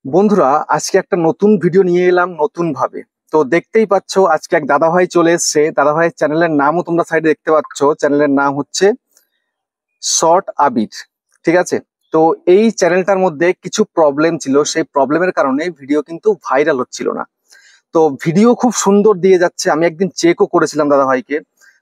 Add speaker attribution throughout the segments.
Speaker 1: বন্ধুরা, আজকে একটা নতুন ভিডিও নিয়ে এলাম নতুন ভাবে। তো দেখতেই পাচ্ছ আজকে এক দাদা ভাই চলে এসেছে। দাদা ভাইয়ের চ্যানেলের নামও তোমরা সাইডে দেখতে পাচ্ছ। চ্যানেলের নাম হচ্ছে শর্ট আবির। ঠিক আছে। তো এই চ্যানেলটার মধ্যে কিছু প্রবলেম ছিল, সেই প্রবলেমের কারণে ভিডিও কিন্তু ভাইরাল হচ্ছিল না। তো ভিডিও খুব সুন্দর দিয়ে যাচ্ছে। আমি একদিন চেকও করেছিলাম দাদা ভাইকে।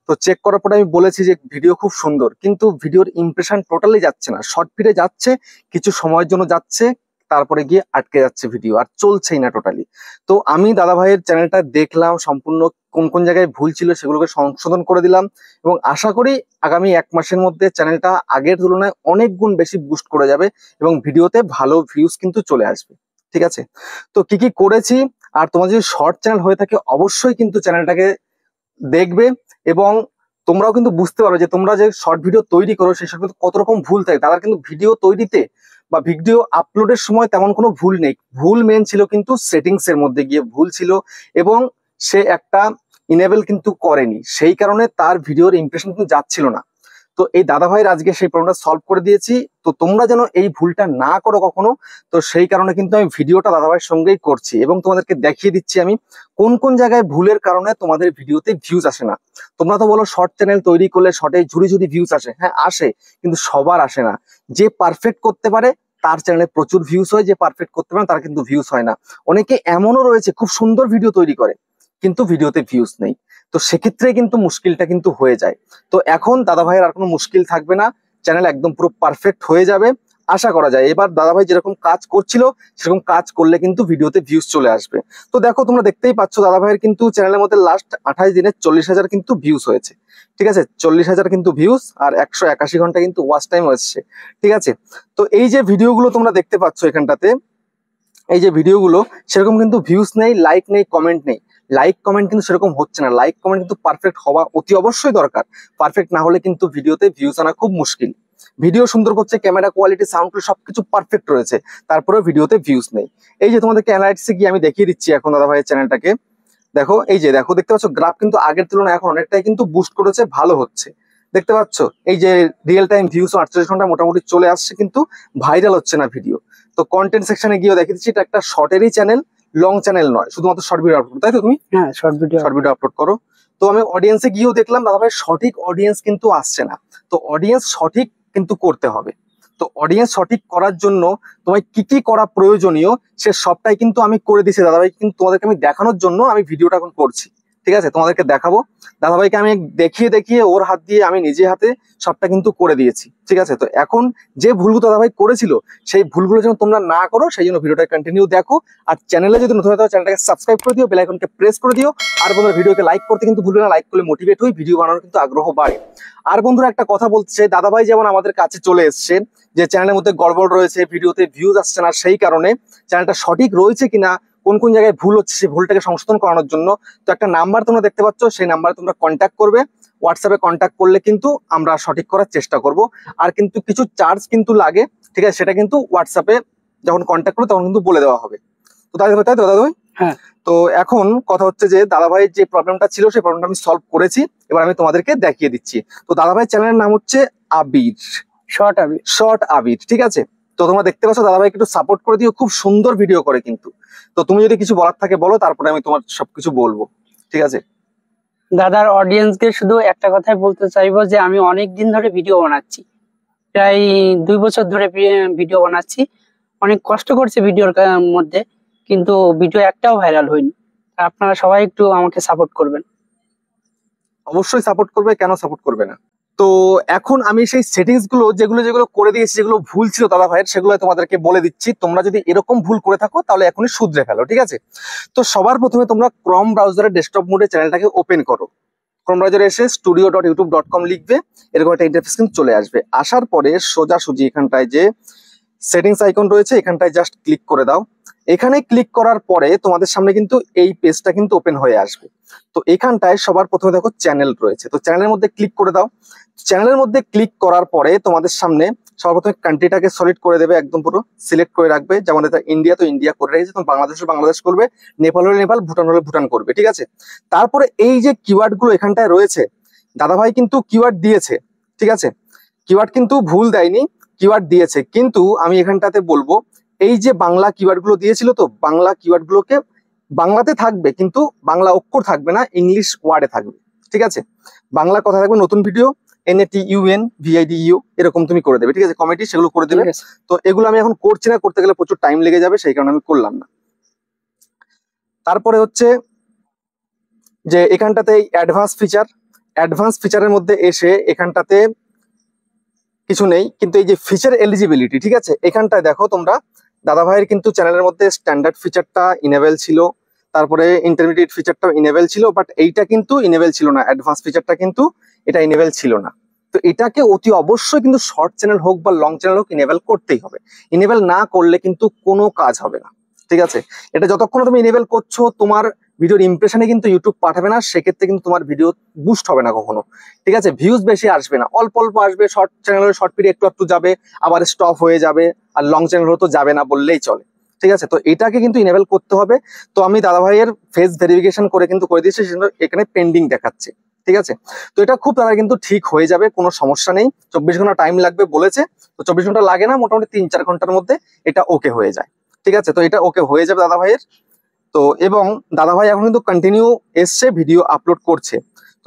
Speaker 1: তো চেক করার পরে আমি বলেছি যে ভিডিও খুব সুন্দর, কিন্তু ভিডিওর ইমপ্রেশন টোটালি যাচ্ছে না। শর্ট ফিডে যাচ্ছে, কিছু সময়ের জন্য যাচ্ছে, তারপরে গিয়ে আটকে যাচ্ছে, ভিডিও আর চলছেই না টোটালি। তো আমি দাদা ভাইয়ের চ্যানেলটা দেখলাম, সম্পূর্ণ কোন কোন জায়গায় ভুল ছিল সেগুলোকে সংশোধন করে দিলাম, এবং আশা করি আগামী 1 মাসের মধ্যে চ্যানেলটা আগের তুলনায় অনেক গুণ বেশি বুস্ট করে যাবে এবং ভিডিওতে ভালো ভিউজ কিন্তু চলে আসবে। ঠিক আছে। তো কি কি করেছি, আর তোমার যদি শর্ট চ্যানেল হয়ে থাকে অবশ্যই কিন্তু চ্যানেলটাকে দেখবে, এবং তোমরাও কিন্তু বুঝতে পারো যে তোমরা যে শর্ট ভিডিও তৈরি করো সেসব কিন্তু কত রকম ভুল থাকে। তারা কিন্তু ভিডিও তৈরিতে বা ভিডিও আপলোডের সময় তেমন কোনো ভুল নেই। ভুল মেন ছিল কিন্তু সেটিংস এর মধ্যে গিয়ে ভুল ছিল, এবং সে একটা ইনেবল কিন্তু করেনি, সেই কারণে তার ভিডিওর ইমপ্রেশন কিন্তু যাচ্ছিল না। তো এই দাদা ভাইয়ের আজকে সেই প্রবলেমটা সলভ করে দিয়েছি। তো তোমরা যেন এই ভুলটা না করো কখনো। তো সেই কারণে কিন্তু আমি ভিডিওটা দাদা ভাইয়ের সঙ্গেই করছি, এবং তোমাদেরকে দেখিয়ে দিচ্ছি আমি কোন কোন জায়গায় ভুলের কারণে তোমাদের ভিডিওতে ভিউজ আসে না। তোমরা তো বলো শর্ট চ্যানেল তৈরি করলে শর্টে ঝুড়ি ঝুড়ি ভিউজ আসে। হ্যাঁ আসে, কিন্তু সবার আসে না। যে পারফেক্ট করতে পারে তার চ্যানেলে প্রচুর ভিউজ হয়, যে পারফেক্ট করতে পারে তার কিন্তু ভিউজ হয় না। অনেকে এমনও রয়েছে খুব সুন্দর ভিডিও তৈরি করে কিন্তু ভিডিওতে ভিউজ নেই। তো সেক্ষেত্রে কিন্তু মুশকিলটা কিন্তু হয়ে যায়। তো এখন দাদা ভাইয়ের আর কোনো মুশকিল থাকবে না, চ্যানেল একদম পুরো পারফেক্ট হয়ে যাবে আশা করা যায়। এবার দাদা ভাই যেরকম কাজ করছিল সেরকম কাজ করলে কিন্তু ভিডিওতে ভিউজ চলে আসবে। তো দেখো, তোমরা দেখতেই পাচ্ছ দাদা ভাইয়ের কিন্তু চ্যানেলের মধ্যে লাস্ট 28 দিনে 40,000 কিন্তু ভিউজ হয়েছে। ঠিক আছে, 40,000 কিন্তু ভিউজ, আর 181 ঘন্টা কিন্তু ওয়াচ টাইম হচ্ছে। ঠিক আছে। তো এই যে ভিডিওগুলো তোমরা দেখতে পাচ্ছ এখানটাতে, এই যে ভিডিওগুলো, সেরকম কিন্তু ভিউজ নেই, লাইক নেই, কমেন্ট নেই। লাইক কমেন্ট কিন্তু সেরকম হচ্ছে না। লাইক কমেন্ট কিন্তু পারফেক্ট হওয়া অতি অবশ্যই দরকার। পারফেক্ট না হলে কিন্তু ভিডিওতে ভিউজ আনা খুব মুশকিল। ভিডিও সুন্দর করছে, ক্যামেরা কোয়ালিটি, সাউন্ড কোয়ালিটি সবকিছু পারফেক্ট রয়েছে, তারপরেও ভিডিওতে ভিউজ নেই। এই যে তোমাদেরকে অ্যানালাইটিক্সে গিয়ে আমি দেখিয়ে দিচ্ছি এখন দাদা ভাইয়ের চ্যানেলটাকে। দেখো, এই যে দেখো, দেখতে পাচ্ছ গ্রাফ কিন্তু আগের তুলনায় এখন অনেকটাই কিন্তু বুস্ট করেছে, ভালো হচ্ছে। দেখতে পাচ্ছ এই যে রিয়েল টাইম ভিউজ 48 ঘন্টা মোটামুটি চলে আসছে, কিন্তু ভাইরাল হচ্ছে না ভিডিও। তো কন্টেন্ট সেকশনে গিয়ে দেখে দিচ্ছি এটা একটা শর্টেরই চ্যানেল, লং চ্যানেল নয়, শুধুমাত্র শর্ট ভিডিও আপলোড। তাই তো তুমি?
Speaker 2: হ্যাঁ,
Speaker 1: শর্ট ভিডিও আপলোড করো। তো আমি অডিয়েন্সে গিয়েও দেখলাম দাদা ভাই সঠিক অডিয়েন্স কিন্তু আসছে না। তো অডিয়েন্স সঠিক কিন্তু করতে হবে। তো অডিয়েন্স সঠিক করার জন্য তোমায় কি কি করা প্রয়োজনীয় সে সবটাই কিন্তু আমি করে দিচ্ছি দাদাভাই, কিন্তু তোমাদেরকে আমি দেখানোর জন্য আমি ভিডিওটা এখন করছি। ঠিক আছে, তোমাদেরকে দেখাবো। দাদাভাইকে আমি দেখিয়ে দেখিয়ে ওর হাত দিয়ে আমি নিজে হাতে সবটা কিন্তু করে দিয়েছি। ঠিক আছে। তো এখন যে ভুলগুলো দাদাভাই করেছিল সেই ভুলগুলো যেন তোমরা না করো, সেই জন্য ভিডিওটা কন্টিনিউ দেখো। আর চ্যানেলে যদি নতুন হতে হয় চ্যানেলটাকে সাবস্ক্রাইব করে দিও, বেল আইকনকে প্রেস করে দিও। আর বন্ধুরা, ভিডিওকে লাইক করতে কিন্তু ভুলবে না। লাইক করলে মোটিভেট হই, ভিডিও বানানোর কিন্তু আগ্রহ বাড়ে। আর বন্ধুরা, একটা কথা বলতে চাই, দাদাভাই যেমন আমাদের কাছে চলে এসছে যে চ্যানেলের মধ্যে গড়বড় রয়েছে, ভিডিওতে ভিউজ আসছে না, সেই কারণে চ্যানেলটা সঠিক রয়েছে কিনা, কোন কোন জায়গায় ভুল হচ্ছে সেই ভুলটাকে সংশোধন করানোর জন্য। তো একটা নাম্বার তোমরা দেখতে পাচ্ছ, সেই নাম্বারে তোমরা কন্ট্যাক্ট করবে। হোয়াটসঅ্যাপে কন্ট্যাক্ট করলে কিন্তু আমরা সঠিক করার চেষ্টা করব। আর কিন্তু কিছু চার্জ কিন্তু লাগে। ঠিক আছে, সেটা কিন্তু হোয়াটসঅ্যাপে যখন কন্ট্যাক্ট করবে তখন কিন্তু বলে দেওয়া হবে। তো তাই তাই তো দাদা ভাই?
Speaker 2: হ্যাঁ।
Speaker 1: তো এখন কথা হচ্ছে যে দাদা ভাইয়ের যে প্রবলেমটা ছিল সেই প্রবলেমটা আমি সলভ করেছি। এবার আমি তোমাদেরকে দেখিয়ে দিচ্ছি। তো দাদা ভাইয়ের চ্যানেলের নাম হচ্ছে আবির, শর্ট আবির। ঠিক আছে। তো তোমরা দেখতে পাচ্ছ দাদা ভাইকে একটু সাপোর্ট করে দিও, খুব সুন্দর ভিডিও করে কিন্তু। তো তুমি যদি কিছু বলার থাকে বলো, তারপরে আমি তোমার সবকিছু বলবো। ঠিক আছে।
Speaker 2: দাদার অডিয়েন্সকে শুধু একটা কথাই বলতে চাইবো যে আমি অনেক দিন ধরে ভিডিও বানাচ্ছি, প্রায় 2 বছর ধরে ভিডিও বানাচ্ছি। অনেক কষ্ট করছি ভিডিওর মধ্যে, কিন্তু ভিডিও একটাও ভাইরাল হয়নি। আপনারা সবাই একটু আমাকে সাপোর্ট করবেন।
Speaker 1: অবশ্যই সাপোর্ট করবে, কেন সাপোর্ট করবে না। তো এখন আমি সেই সেটিংস গুলো যেগুলো যেগুলো করে দিয়েছি, যেগুলো ভুল ছিল দাদা ভাইয়ের, সেগুলো তোমাদেরকে বলে দিচ্ছি। তোমরা যদি এরকম ভুল করে থাকো তাহলে এখনই শুধরে ফেলো। ঠিক আছে। তো সবার প্রথমে তোমরা ক্রোম ব্রাউজারের ডেস্কটপ মোডে চ্যানেলটাকে ওপেন করো। ক্রোম ব্রাউজারে এসে studio.youtube.com লিখবে, এরকম একটা ইন্টারফেস কিন্তু চলে আসবে। আসার পরে সোজাসুজি এখানটায় যে সেটিংস আইকন রয়েছে এখানটায় জাস্ট ক্লিক করে দাও। এখানে ক্লিক করার পরে তোমাদের সামনে কিন্তু এই পেজটা কিন্তু ওপেন হয়ে আসবে। তো এখানটায় সবার প্রথমে দেখো চ্যানেল রয়েছে, তো চ্যানেলের মধ্যে ক্লিক করে দাও। চ্যানেলের মধ্যে ক্লিক করার পরে তোমাদের সামনে সবার প্রথমে কান্ট্রিটাকে সিলেক্ট করে দেবে, একদম পুরো সিলেক্ট করে রাখবে। যেমন এটা ইন্ডিয়া, তো ইন্ডিয়া করে রেখেছে। তো বাংলাদেশ হলে বাংলাদেশ করবে, নেপাল হলে নেপাল, ভুটান হলে ভুটান করবে। ঠিক আছে। তারপরে এই যে কিওয়ার্ড গুলো এখানটায় রয়েছে, দাদাভাই কিন্তু কিওয়ার্ড দিয়েছে। ঠিক আছে, কিওয়ার্ড কিন্তু ভুল দেয়নি, কিওয়ার্ড দিয়েছে। কিন্তু আমি এখানটাতে বলবো এই যে বাংলা কিওয়ার্ড গুলো দিয়েছিল, তো বাংলা কিওয়ার্ড গুলোকে বাংলাতে থাকবে কিন্তু বাংলা অক্ষর থাকবে না, ইংলিশ ওয়ার্ডে থাকবে। ঠিক আছে, বাংলা কথা থাকবে, নতুন ভিডিও NATUNVIDEO এরকম তুমি করে দেবে। ঠিক আছে, কমেডি সেগুলো করে দেবে।
Speaker 2: ঠিক আছে।
Speaker 1: তো এগুলো আমি এখন করছি না, করতে গেলে প্রচুর টাইম লেগে যাবে, সেই কারণে আমি করলাম না। তারপরে হচ্ছে যে এখানটাতে অ্যাডভান্স ফিচারের মধ্যে এসে এখানটাতে কিছু নেই, কিন্তু এই যে ফিচার এলিজিবিলিটি, ঠিক আছে, এখানটায় দেখো তোমরা দাদা ভাইয়ের কিন্তু চ্যানেলের মধ্যে স্ট্যান্ডার্ড ফিচারটা ইনেবল ছিল, তারপরে ইন্টারমিডিয়েট ফিচারটাও ইনেবল ছিল, বাট এইটা কিন্তু ইনেবল ছিল না, অ্যাডভান্স ফিচারটা কিন্তু এটা ইনেবল ছিল না। তো এটাকে অতি অবশ্যই কিন্তু শর্ট চ্যানেল হোক বা লং চ্যানেল হোক ইনেবল করতেই হবে। ইনেবল না করলে কিন্তু কোনো কাজ হবে না। ঠিক আছে, এটা যতক্ষণ তুমি ইনেবল করছো তোমার ভিডিওর ইমপ্রেশনে কিন্তু ইউটিউব পাঠাবে না, সেক্ষেত্রে কিন্তু তোমার ভিডিও বুস্ট হবে না কখনো। ঠিক আছে, ভিউজ বেশি আসবে না, অল্প অল্প আসবে, শর্ট চ্যানেলের শর্ট ভিডিও একটু একটু যাবে, আবার স্টপ হয়ে যাবে, আর লং চ্যানেল তো যাবে না বললেই চলে। ঠিক আছে, তো এটাকে কিন্তু ইনেবল করতে হবে। তো আমি দাদা ভাইয়ের ফেস ভেরিফিকেশন করে কিন্তু করে দিয়েছি, সেজন্য এখানে পেন্ডিং দেখাচ্ছে। ঠিক আছে, তো এটা খুব তাড়াতাড়ি কিন্তু ঠিক হয়ে যাবে, কোনো সমস্যা নেই। 24 ঘন্টা টাইম লাগবে বলেছে, তো 24 ঘন্টা লাগে না, মোটামুটি 3-4 ঘন্টার মধ্যে এটা ওকে হয়ে যায়। ঠিক আছে, তো এটা ওকে হয়ে যাবে দাদা ভাইয়ের। তো এবং দাদা ভাই এখন কিন্তু কন্টিনিউ এসছে, ভিডিও আপলোড করছে।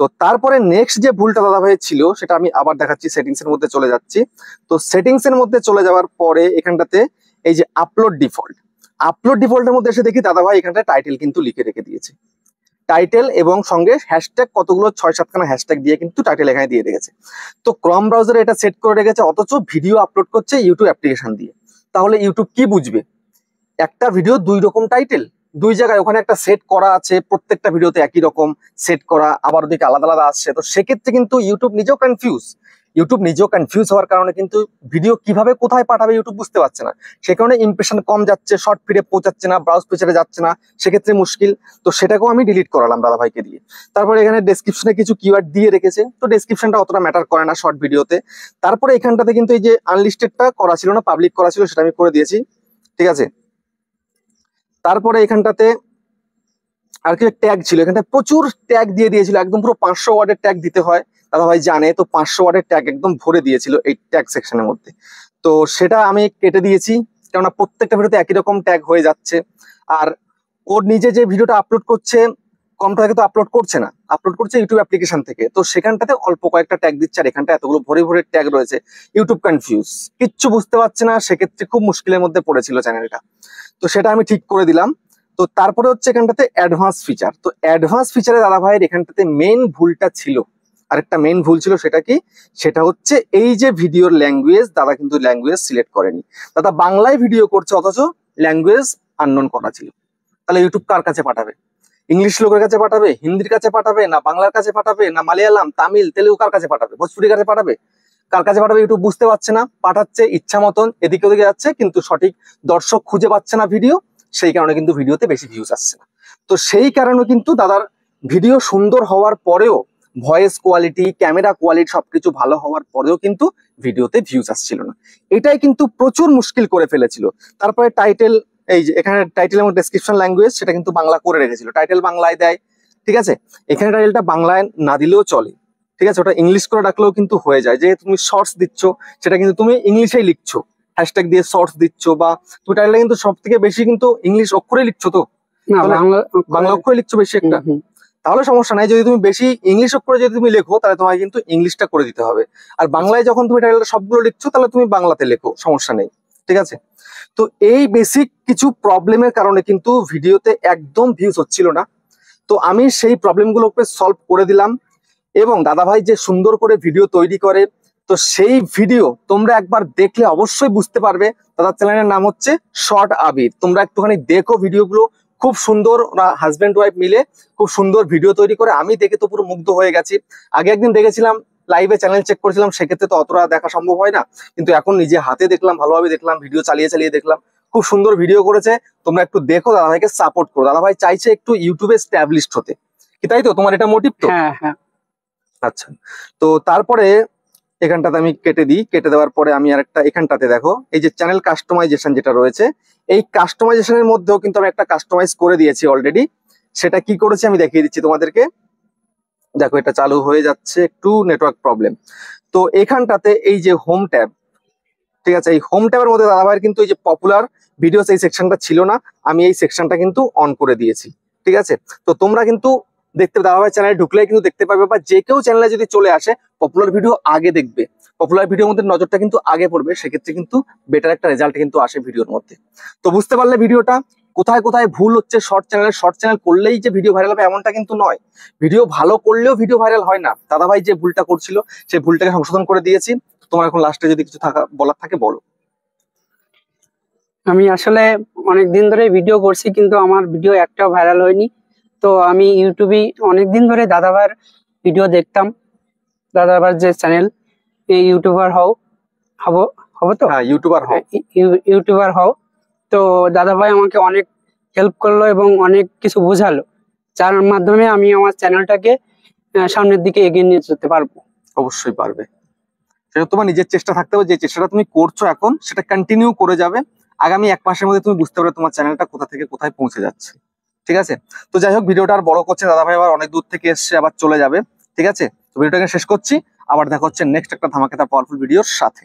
Speaker 1: তো তারপরে নেক্সট যে ভুলটা দাদা ভাইয়ের ছিল সেটা আমি আবার দেখাচ্ছি, সেটিংস এর মধ্যে চলে যাচ্ছি। তো সেটিংস এর মধ্যে চলে যাওয়ার পরে এখানটাতে এই যে আপলোড ডিফল্টের মধ্যে এসে দেখি দাদা ভাই এখানটায় টাইটেল কিন্তু লিখে রেখে দিয়েছে, টাইটেল এবং সঙ্গে হ্যাশট্যাগ কতগুলো 6-7খানা হ্যাশট্যাগ দিয়ে কিন্তু টাইটেল এখানে দিয়ে রেখেছে। তো ক্রম ব্রাউজারে এটা সেট করে রেখেছে, অথচ ভিডিও আপলোড করছে ইউটিউব অ্যাপ্লিকেশন দিয়ে। তাহলে ইউটিউব কি বুঝবে একটা ভিডিও 2 রকম টাইটেল 2 জায়গায়, ওখানে একটা সেট করা আছে, প্রত্যেকটা ভিডিওতে একই রকম সেট করা, আবার ওদিকে আলাদা আলাদা আসছে। তো সেক্ষেত্রে কিন্তু ইউটিউব নিজেও কনফিউজ হওয়ার কারণে কিন্তু ভিডিও কিভাবে কোথায় পাঠাবে ইউটিউব বুঝতে পারছে না, সে কারণে ইমপ্রেশন কম যাচ্ছে, শর্ট ফিডে পৌঁছাচ্ছে না, ব্রাউজ ফিচারে যাচ্ছে না, সেক্ষেত্রে মুশকিল। তো সেটাকেও আমি ডিলিট করালাম দাদা ভাইকে দিয়ে। তারপরে এখানে ডেসক্রিপশনে কিছু কিওয়ার্ড দিয়ে রেখেছে, তো ডেসক্রিপশনটা অতটা ম্যাটার করে না শর্ট ভিডিওতে। তারপরে এখানটাতে কিন্তু এই যে আনলিস্টেডটা করা ছিল না, পাবলিক করা ছিল, সেটা আমি করে দিয়েছি। ঠিক আছে, তারপরে এখানটাতে আর কি ট্যাগ ছিল, এখানটায় প্রচুর ট্যাগ দিয়ে দিয়েছিল, একদম পুরো 500 ওয়ার্ডের ট্যাগ দিতে হয়, দাদা ভাই জানে। তো 500 ওয়ার্ডের ট্যাগ একদম ভরে দিয়েছিল এই ট্যাগ সেকশনের মধ্যে। তো সেটা আমি কেটে দিয়েছি, কেননা প্রত্যেকটা ভিডিওতে একই রকম ট্যাগ হয়ে যাচ্ছে। আর ওর নিজে যে ভিডিওটা আপলোড করছে কমটাকে তো আপলোড করছে না, আপলোড করছে ইউটিউব অ্যাপ্লিকেশন থেকে। তো সেখানটাতে অল্প কয়েকটা ট্যাগ দিচ্ছে, আর এখানটা এতগুলো ভরে ভরে ট্যাগ রয়েছে, ইউটিউব কনফিউজ, কিচ্ছু বুঝতে পারছে না, সেক্ষেত্রে খুব মুশকিলের মধ্যে পড়েছিল চ্যানেলটা। তো সেটা আমি ঠিক করে দিলাম। তো তারপরে হচ্ছে এখানটাতে অ্যাডভান্স ফিচার। তো অ্যাডভান্স ফিচারে দাদা ভাইয়ের এখানটাতে মেইন ভুলটা ছিল, আরেকটা মেইন ভুল ছিল, সেটা কি, সেটা হচ্ছে এই যে ভিডিওর ল্যাঙ্গুয়েজ, দাদা কিন্তু ল্যাঙ্গুয়েজ সিলেক্ট করেনি। দাদা বাংলায় ভিডিও করছে, অথচ ল্যাঙ্গুয়েজ আননোন করা ছিল। তাহলে ইউটিউব কার কাছে পাঠাবে? ইংলিশ লোকের কাছে পাঠাবে, হিন্দির কাছে পাঠাবে, না বাংলার কাছে পাঠাবে, না মালয়ালাম, তামিল, তেলেগু কার কাছে পাঠাবে, ভোজপুরির কাছে পাঠাবে, কার কাছে পাঠাবে? ইউটিউব বুঝতে পারছে না, পাঠাচ্ছে ইচ্ছা মতন এদিকে ওদিকে যাচ্ছে, কিন্তু সঠিক দর্শক খুঁজে পাচ্ছে না ভিডিও, সেই কারণে কিন্তু ভিডিওতে বেশি ভিউজ আসছে না। তো সেই কারণে কিন্তু দাদার ভিডিও সুন্দর হওয়ার পরেও, ভয়েস কোয়ালিটি, ক্যামেরা কোয়ালিটি সবকিছু ভালো হওয়ার পরেও কিন্তু ভিডিওতে ভিউজ আসছিল না। এটাই কিন্তু প্রচুর মুশকিল করে ফেলেছিল। তারপরে টাইটেল, এই যে এখানে টাইটেল এবং ডেসক্রিপশন ল্যাঙ্গুয়েজ সেটা কিন্তু বাংলা করে রেখেছিল, টাইটেল বাংলায় দেয়। ঠিক আছে, এখানে টাইটেলটা বাংলায় না দিলেও চলে। ঠিক আছে, ওটা ইংলিশ করে রাখলেও কিন্তু হয়ে যায়, যে তুমি শর্টস দিচ্ছ সেটা কিন্তু তুমি ইংলিশেই লিখছো, হ্যাশট্যাগ দিয়ে শর্টস দিচ্ছ, বা তুমি টাইটেলটা কিন্তু সব থেকে বেশি কিন্তু ইংলিশ অক্ষরে লিখছো, তো
Speaker 2: না,
Speaker 1: বাংলা অক্ষরে লিখছো বেশি একটা, তাহলে সমস্যা নাই। যদি তুমি বেশি ইংলিশ অক্ষরে যদি তুমি লেখো তাহলে তোমাকে কিন্তু ইংলিশটা করে দিতে হবে। আর বাংলায় যখন তুমি টাইটেলটা সবগুলো লিখছো তাহলে তুমি বাংলাতে লেখো, সমস্যা নেই। ঠিক আছে, তো এই বেসিক কিছু প্রবলেমের কারণে কিন্তু ভিডিওতে একদম ভিউজ হচ্ছিল না। তো আমি সেই প্রবলেমগুলোকে সলভ করে দিলাম, এবং দাদাভাই যে সুন্দর করে ভিডিও তৈরি করে, তো সেই ভিডিও তোমরা একবার দেখলে অবশ্যই বুঝতে পারবে। দাদার চ্যানেলের নাম হচ্ছে শর্ট আবির, তোমরা একটুখানি দেখো ভিডিওগুলো, খুব সুন্দর, ওরা হাজব্যান্ড ওয়াইফ মিলে খুব সুন্দর ভিডিও তৈরি করে। আমি দেখে তো পুরো মুগ্ধ হয়ে গেছি। আগে একদিন দেখেছিলাম লাইভে, চ্যানেল চেক করেছিলাম, সেক্ষেত্রে তো অতটা দেখা সম্ভব হয় না, কিন্তু এখন নিজে হাতে দেখলাম, ভালোভাবে দেখলাম, ভিডিও চালিয়ে চালিয়ে দেখলাম, খুব সুন্দর ভিডিও করেছে। তোমরা একটু দেখো, দাদাভাইকে সাপোর্ট করো। দাদাভাই চাইছে একটু ইউটিউবে স্ট্যাবলিশড হতে, কি তাই তো? তোমার এটা মোটিভ তো?
Speaker 2: হ্যাঁ হ্যাঁ।
Speaker 1: আচ্ছা, তো তারপরে এখানটাতে আমি কেটে দিই, কেটে দেওয়ার পরে আমি আরেকটা, এখানটাতে দেখো এই যে চ্যানেল কাস্টমাইজেশন যেটা রয়েছে, এই কাস্টমাইজেশনের মধ্যেও কিন্তু আমি একটা কাস্টমাইজ করে দিয়েছি অলরেডি। সেটা কি করেছি আমি দেখিয়ে দিচ্ছি তোমাদেরকে। দেখো এটা চালু হয়ে যাচ্ছে, একটু নেটওয়ার্ক প্রবলেম। তো এখানটাতে এই যে হোম ট্যাব, ঠিক আছে, এই হোম ট্যাবের মধ্যে দাদাভাইয়ের কিন্তু এই যে পপুলার ভিডিওস এই সেকশনটা ছিল না, আমি এই সেকশনটা কিন্তু অন করে দিয়েছি। ঠিক আছে, তো তোমরা কিন্তু দেখতে দাদাভাই চ্যানেলে ঢুকলে কিন্তু দেখতে পাবে, বা যে কেউ চ্যানেলে যদি চলে আসে পপুলার ভিডিও আগে দেখবে, পপুলার ভিডিওর মধ্যে নজরটা কিন্তু আগে পড়বে, সেক্ষেত্রে কিন্তু বেটার একটা রেজাল্ট কিন্তু আসে ভিডিওর মধ্যে। তো বুঝতে পারলে ভিডিওটা কোথায় কোথায় ভুল হচ্ছে। শর্ট চ্যানেল করলেই যে ভিডিও ভাইরাল হবে এমনটা কিন্তু নয়, ভিডিও ভালো করলেও ভিডিও ভাইরাল হয় না। দাদাভাই যে ভুলটা করছিল সেই ভুলটাকে সংশোধন করে দিয়েছি। তোমার এখন লাস্টে যদি কিছু বলার থাকে বলো।
Speaker 2: আমি আসলে অনেক দিন ধরে ভিডিও করছি, কিন্তু আমার ভিডিও একটাও ভাইরাল হয়নি। তো আমি ইউটিউবে অনেক দিন ধরে দাদাভাইয়ের ভিডিও দেখতাম। দাদাভাইয়ের যে চ্যানেল, এই ইউটিউবার হব হব তো
Speaker 1: হ্যাঁ, ইউটিউবার হও।
Speaker 2: ইউটিউবার হও। তো দাদাভাই আমাকে অনেক হেল্প করলো এবং অনেক কিছু বোঝালো, যার মাধ্যমে আমি আমার চ্যানেলটাকে সামনের দিকে এগিয়ে নিয়ে যেতে পারবো।
Speaker 1: অবশ্যই পারবে, সেটা তোমার নিজের চেষ্টা থাকতে হবে। যে চেষ্টাটা তুমি করছো এখন সেটা কন্টিনিউ করে যাবে, আগামী 1 মাসের মধ্যে তুমি বুঝতে পারবে তোমার চ্যানেলটা কোথা থেকে কোথায় পৌঁছে যাচ্ছে। ঠিক আছে, তো যাই হোক, ভিডিওটা আর বড় করছে, দাদাভাই আবার অনেক দূর থেকে এসছে, আবার চলে যাবে। ঠিক আছে, তো ভিডিওটাকে শেষ করছি, আবার দেখা হচ্ছে নেক্সট একটা ধামাকেদার পাওয়ারফুল ভিডিওর সাথে।